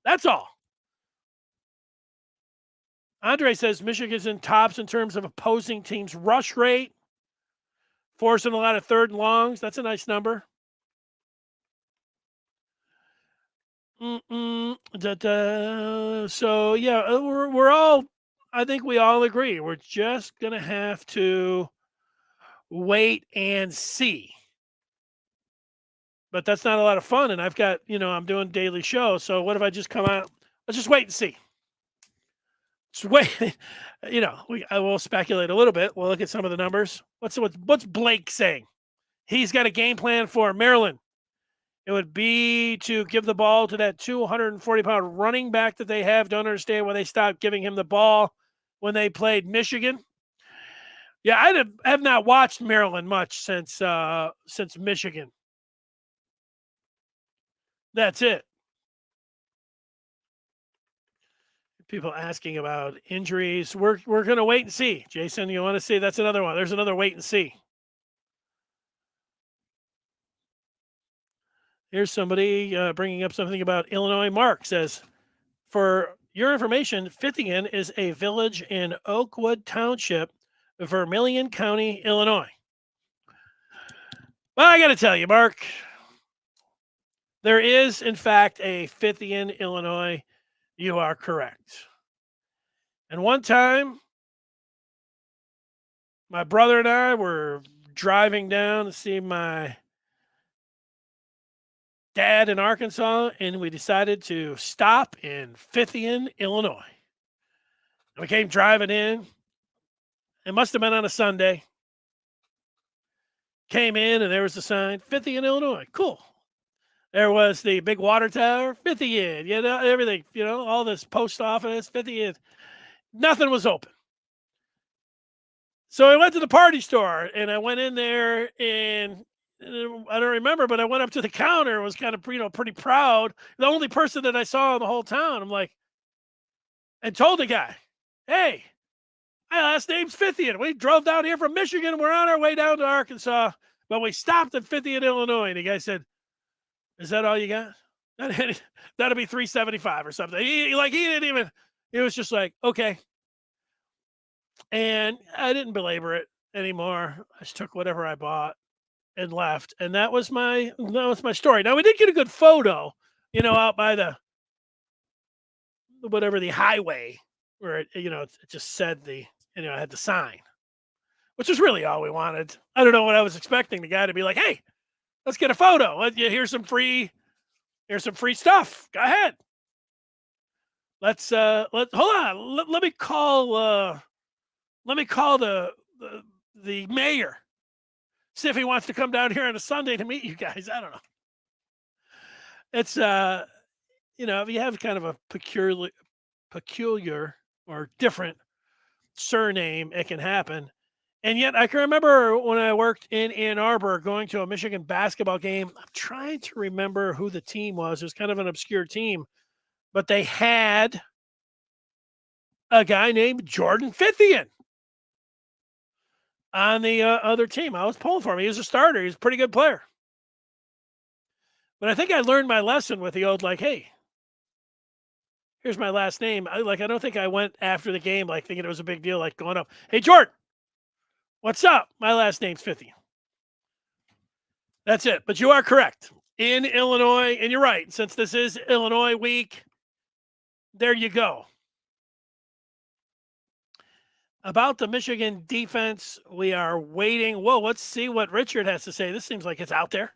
That's all. Andre says Michigan's in tops in terms of opposing teams' rush rate, forcing a lot of 3rd and longs. That's a nice number. So, yeah, we're all, I think we all agree. We're just going to have to wait and see. But that's not a lot of fun. And I've got, I'm doing daily shows. So what if I just come out? Let's just wait and see. Just wait. I will speculate a little bit. We'll look at some of the numbers. What's Blake saying? He's got a game plan for Maryland. It would be to give the ball to that 240-pound running back that they have. Don't understand why they stopped giving him the ball when they played Michigan. Yeah, I have not watched Maryland much since Michigan. That's it. People asking about injuries. We're going to wait and see. Jason, you want to see? That's another one. There's another wait and see. Here's somebody bringing up something about Illinois. Mark says, for your information, Fithian is a village in Oakwood Township, Vermilion County, Illinois. Well, I got to tell you, Mark, there is, in fact, a Fithian, Illinois. You are correct. And one time, my brother and I were driving down to see my dad in Arkansas, and we decided to stop in Fithian, Illinois. And we came driving in. It must have been on a Sunday. Came in, and there was the sign, Fithian, Illinois. Cool. There was the big water tower, Fithian, everything, all this post office, Fithian. Nothing was open. So I went to the party store, and I went in there, and I don't remember, but I went up to the counter and was kind of, pretty proud. The only person that I saw in the whole town. I'm like, and told the guy, hey, my last name's Fithian. We drove down here from Michigan. We're on our way down to Arkansas, but we stopped at Fithian, Illinois. And the guy said, is that all you got? That'll be $3.75 or something. He didn't even, it was just like, okay. And I didn't belabor it anymore. I just took whatever I bought and left. And that was my story. Now we did get a good photo, out by the highway where it just said I had the sign, which is really all we wanted. I don't know what I was expecting. The guy to be like, hey, let's get a photo. Here's some free stuff. Go ahead. Hold on. Let me call the mayor. See if he wants to come down here on a Sunday to meet you guys. I don't know. It's if you have kind of a peculiar or different surname, it can happen. And yet I can remember when I worked in Ann Arbor going to a Michigan basketball game. I'm trying to remember who the team was. It was kind of an obscure team, but they had a guy named Jordan Fithian on the other team. I was pulling for him. He was a starter. He was a pretty good player. But I think I learned my lesson with the old, hey, here's my last name. I don't think I went after the game thinking it was a big deal, going up, hey, Jordan, what's up? My last name's Fithian. That's it. But you are correct. In Illinois, and you're right, since this is Illinois week, there you go. About the Michigan defense, we are waiting. Whoa, let's see what Richard has to say. This seems like it's out there.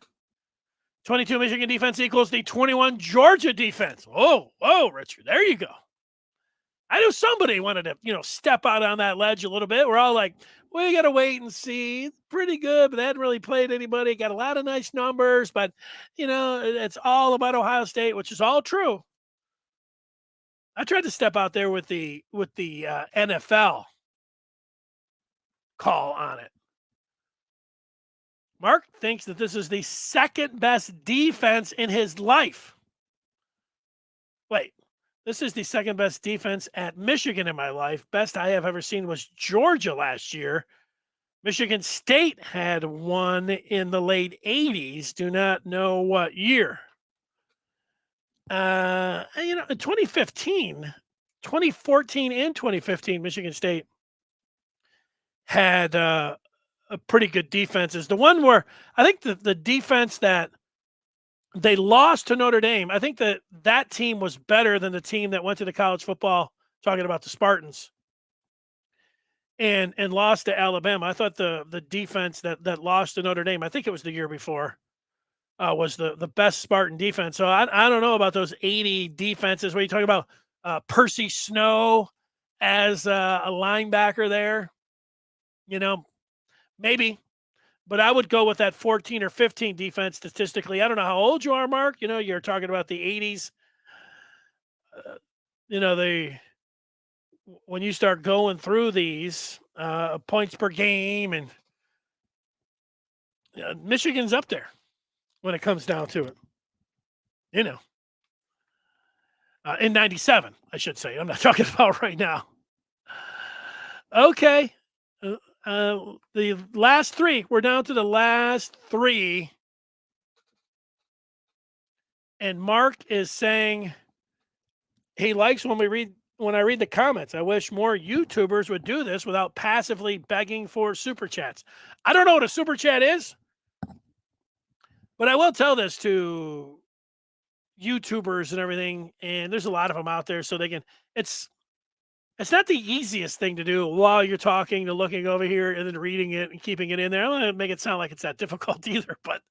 22 Michigan defense equals the 21 Georgia defense. Whoa, Richard, there you go. I knew somebody wanted to, step out on that ledge a little bit. We're all like, we got to wait and see. It's pretty good, but they hadn't really played anybody. Got a lot of nice numbers, but, it's all about Ohio State, which is all true. I tried to step out there with the NFL call on it. Mark thinks that this is the second best defense in his life. Wait, this is the second best defense at Michigan in my life. Best I have ever seen was Georgia last year. Michigan State had one in the late 80s. Do not know what year. In 2014 and 2015, Michigan State had a pretty good defenses. The one where I think the defense that they lost to Notre Dame, I think that team was better than the team that went to the college football, talking about the Spartans, and lost to Alabama. I thought the defense that lost to Notre Dame, I think it was the year before, was the best Spartan defense. So I don't know about those 80 defenses where you talk about Percy Snow as a linebacker there. Maybe, but I would go with that 14 or 15 defense statistically. I don't know how old you are, Mark. You're talking about the 80s. When you start going through these points per game, and Michigan's up there when it comes down to it. In 97, I should say. I'm not talking about right now. Okay. The last three. We're down to the last three And Mark is saying he likes when I read the comments. I wish more YouTubers would do this without passively begging for super chats. I don't know what a super chat is, but I will tell this to YouTubers and everything, and there's a lot of them out there, so they can. It's not the easiest thing to do while you're talking to looking over here and then reading it and keeping it in there. I don't want to make it sound like it's that difficult either, but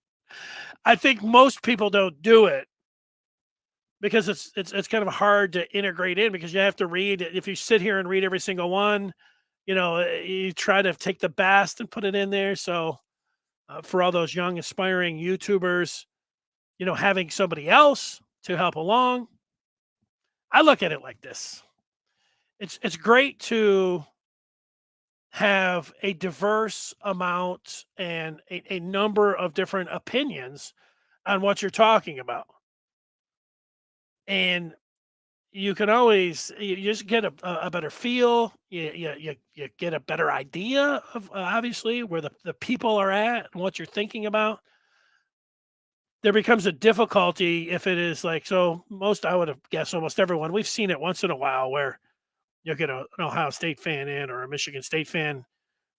I think most people don't do it because it's kind of hard to integrate in because you have to read. If you sit here and read every single one, you try to take the best and put it in there. So for all those young aspiring YouTubers, having somebody else to help along, I look at it like this. It's great to have a diverse amount and a number of different opinions on what you're talking about. And you can always you just get a better feel. You get a better idea of obviously where the people are at and what you're thinking about. There becomes a difficulty if it is like so. Most I would have guessed almost everyone we've seen it once in a while where you'll get an Ohio State fan in or a Michigan State fan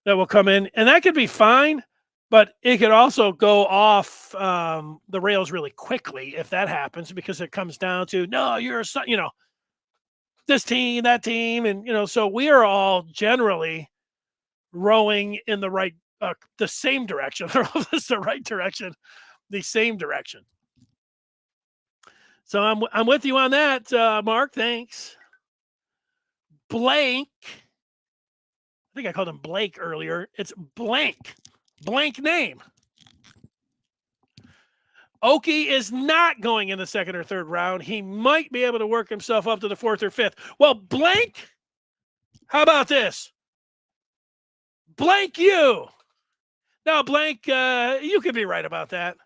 that will come in, and that could be fine. But it could also go off the rails really quickly if that happens because it comes down to no, you're this team, that team, and so we are all generally rowing in the same direction. I don't know if it's the right direction, the same direction. So I'm with you on that, Mark. Thanks. Blank. I think I called him Blake earlier. It's blank name. Okie is not going in the second or third round. He might be able to work himself up to the fourth or fifth. Well, blank. How about this? Blank you. Now, blank, you could be right about that.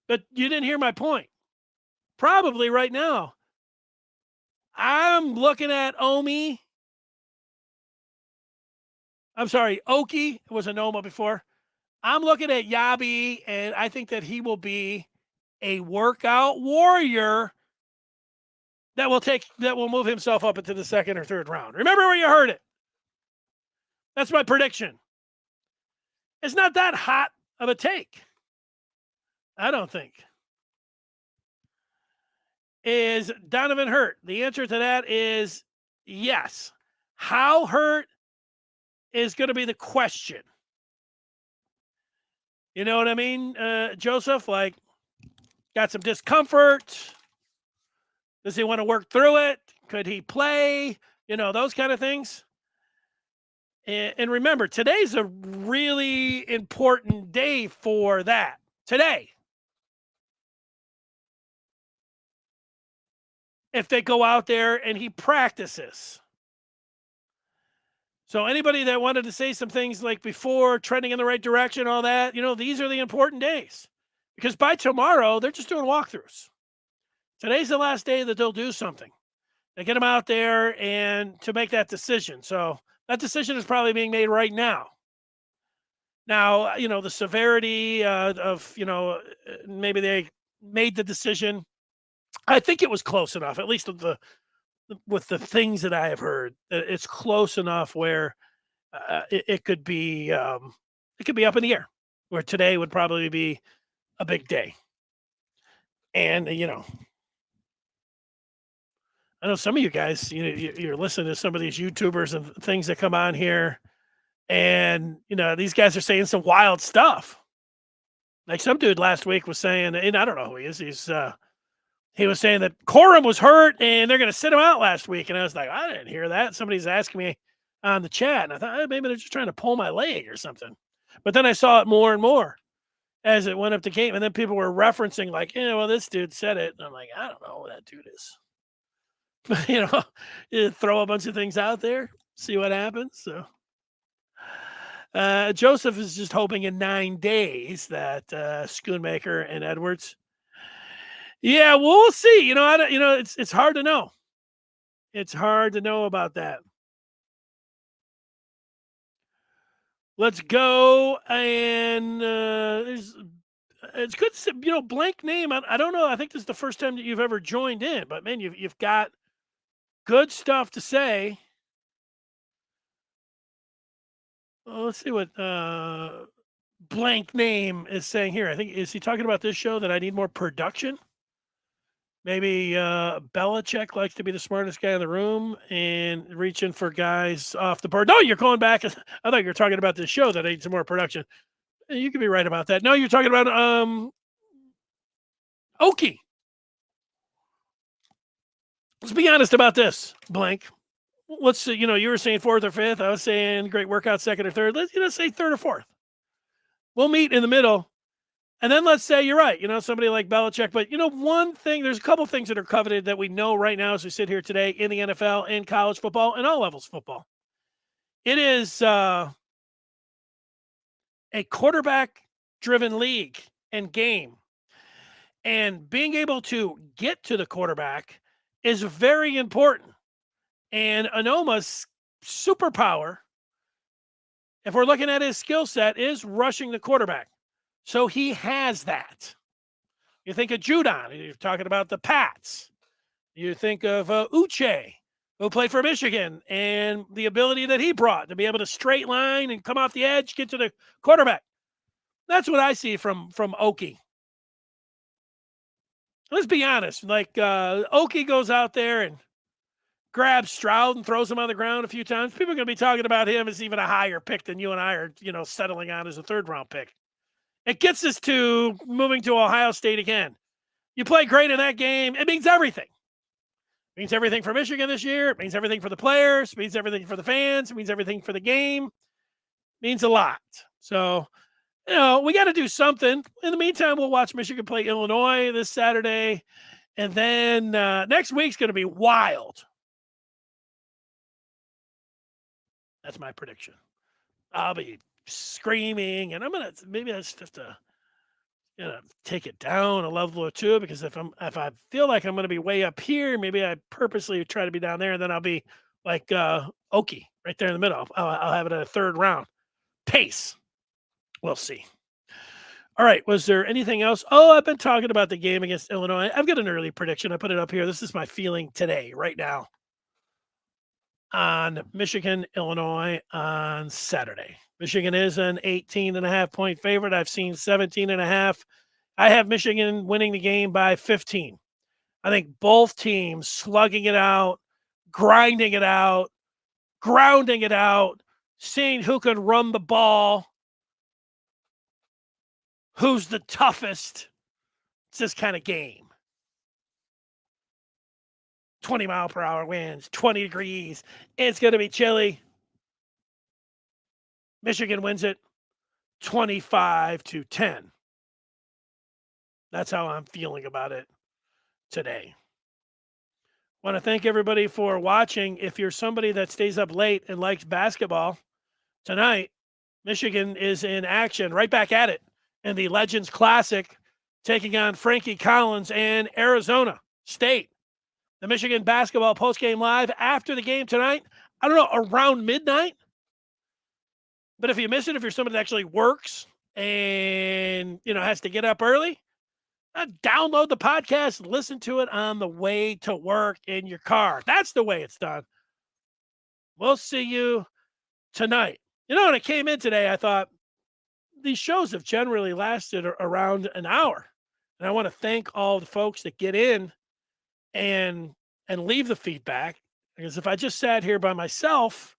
But you didn't hear my point. Probably right now. I'm looking at Okie. It was a Noma before. I'm looking at Yabi, and I think that he will be a workout warrior that will move himself up into the second or third round. Remember where you heard it. That's my prediction. It's not that hot of a take. I don't think. Is Donovan hurt? The answer to that is yes. How hurt is going to be the question. You know what I mean, Joseph? Like, got some discomfort. Does he want to work through it? Could he play? Those kind of things. And remember, today's a really important day for that. Today. If they go out there and he practices. So anybody that wanted to say some things like before, trending in the right direction, all that, these are the important days. Because by tomorrow, they're just doing walkthroughs. Today's the last day that they'll do something. They get them out there and to make that decision. So that decision is probably being made right now. Now, the severity of, maybe they made the decision. I think it was close enough, at least with the things that I have heard. It's close enough where it could be up in the air. Where today would probably be a big day, and I know some of you guys, you're listening to some of these YouTubers and things that come on here, and these guys are saying some wild stuff. Like some dude last week was saying, and I don't know who he is. He was saying that Corum was hurt and they're going to sit him out last week. And I was like, I didn't hear that. Somebody's asking me on the chat. And I thought, maybe they're just trying to pull my leg or something. But then I saw it more and more as it went up the game. And then people were referencing like, well, this dude said it. And I'm like, I don't know who that dude is. But, you throw a bunch of things out there, see what happens. So Joseph is just hoping in 9 days that Schoonmaker and Edwards. Yeah, well, we'll see. It's hard to know. It's hard to know about that. Let's go and there's it's good. Blank name. I don't know. I think this is the first time that you've ever joined in, but man, you've got good stuff to say. Well, let's see what blank name is saying here. I think is he talking about this show that I need more production? Maybe Belichick likes to be the smartest guy in the room and reaching for guys off the board. No, you're calling back. I thought you were talking about this show that needs some more production. You could be right about that. No, you're talking about Okie. Let's be honest about this, blank. Let's see, you were saying fourth or fifth. I was saying great workout second or third. Let's say third or fourth. We'll meet in the middle. And then let's say you're right, somebody like Belichick. But, one thing, there's a couple things that are coveted that we know right now as we sit here today in the NFL, in college football, and all levels of football. It is a quarterback-driven league and game. And being able to get to the quarterback is very important. And Anoma's superpower, if we're looking at his skill set, is rushing the quarterback. So he has that. You think of Judon, you're talking about the Pats. You think of Uche, who played for Michigan, and the ability that he brought to be able to straight line and come off the edge, get to the quarterback. That's what I see from Okie. Let's be honest. Like Okie goes out there and grabs Stroud and throws him on the ground a few times. People are going to be talking about him as even a higher pick than you and I are, settling on as a third-round pick. It gets us to moving to Ohio State again. You play great in that game. It means everything. It means everything for Michigan this year. It means everything for the players. It means everything for the fans. It means everything for the game. It means a lot. So, we got to do something. In the meantime, we'll watch Michigan play Illinois this Saturday. And then next week's going to be wild. That's my prediction. I'll be screaming, and maybe that's just take it down a level or two, because if I feel like I'm going to be way up here, maybe I purposely try to be down there, and then I'll be like Okie right there in the middle. I'll have it at a third round pace. We'll see. All right. Was there anything else? Oh, I've been talking about the game against Illinois. I've got an early prediction. I put it up here. This is my feeling today, right now, on Michigan, Illinois on Saturday. Michigan is an 18.5-point favorite. I've seen 17.5. I have Michigan winning the game by 15. I think both teams slugging it out, grinding it out, grounding it out, seeing who can run the ball, who's the toughest. It's this kind of game. 20-mile-per-hour winds, 20 degrees. It's going to be chilly. Michigan wins it 25-10. That's how I'm feeling about it today. Want to thank everybody for watching. If you're somebody that stays up late and likes basketball, tonight, Michigan is in action, right back at it in the Legends Classic, taking on Frankie Collins and Arizona State. The Michigan Basketball Postgame Live after the game tonight, I don't know, around midnight. But if you miss it, if you're somebody that actually works and, has to get up early, download the podcast, listen to it on the way to work in your car. That's the way it's done. We'll see you tonight. When I came in today, I thought these shows have generally lasted around an hour. And I want to thank all the folks that get in and leave the feedback, because if I just sat here by myself,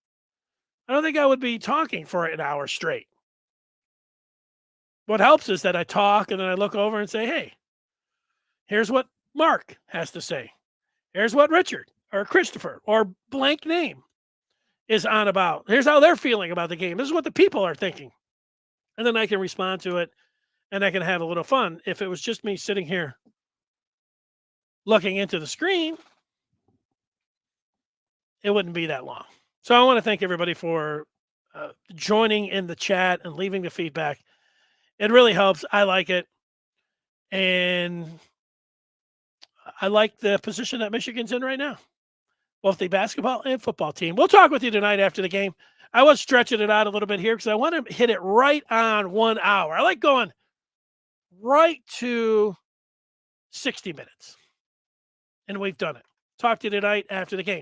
I don't think I would be talking for an hour straight. What helps is that I talk and then I look over and say, hey, here's what Mark has to say. Here's what Richard or Christopher or blank name is on about. Here's how they're feeling about the game. This is what the people are thinking. And then I can respond to it and I can have a little fun. If it was just me sitting here looking into the screen, it wouldn't be that long. So I want to thank everybody for joining in the chat and leaving the feedback. It really helps. I like it. And I like the position that Michigan's in right now, both the basketball and football team. We'll talk with you tonight after the game. I was stretching it out a little bit here because I want to hit it right on 1 hour. I like going right to 60 minutes. And we've done it. Talk to you tonight after the game.